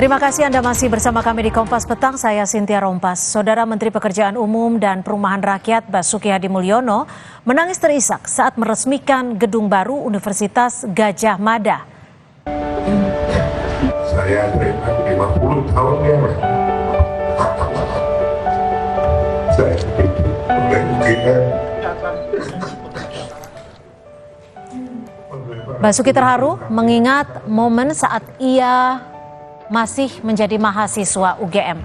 Terima kasih Anda masih bersama kami di Kompas Petang, saya Cynthia Rompas. Saudara Menteri Pekerjaan Umum dan Perumahan Rakyat Basuki Hadi Mulyono menangis terisak saat meresmikan gedung baru Universitas Gadjah Mada. Saya terima 50 tahun ya, Mas. Saya itu Basuki terharu mengingat momen saat ia masih menjadi mahasiswa UGM.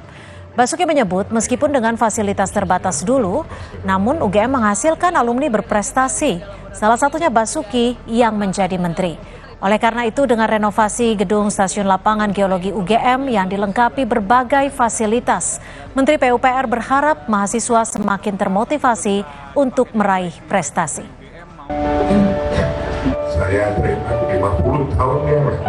Basuki menyebut meskipun dengan fasilitas terbatas dulu, namun UGM menghasilkan alumni berprestasi. Salah satunya Basuki yang menjadi menteri. Oleh karena itu dengan renovasi gedung Stasiun Lapangan Geologi UGM yang dilengkapi berbagai fasilitas, Menteri PUPR berharap mahasiswa semakin termotivasi untuk meraih prestasi. Saya terima 50 tahun ya, Mas.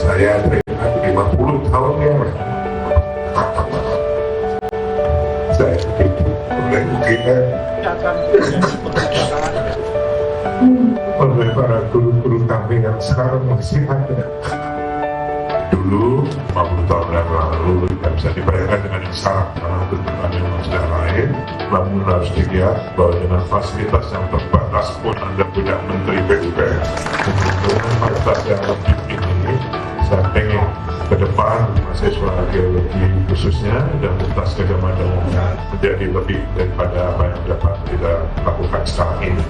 Saya terima 50 tahun ya, Mas. Saya itu oleh para guru-guru kami yang sekarang masih ada. Dulu 50 tahun yang lalu tidak bisa dibayangkan dengan yang sekarang karena tuntutan yang sudah lain. Namun harus dilihat bahwa dengan fasilitas yang terbatas pun Anda punya Menteri PUPR. Dengan fasilitas yang lebih ini, saya ingin ke depan mahasiswa geologi khususnya dan Universitas Gadjah Mada menjadi lebih daripada apa yang dapat kita lakukan sekarang ini.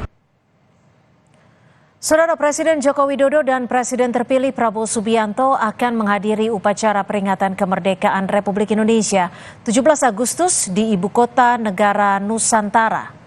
Saudara Presiden Joko Widodo dan Presiden terpilih Prabowo Subianto akan menghadiri upacara peringatan kemerdekaan Republik Indonesia 17 Agustus di Ibu Kota Negara Nusantara.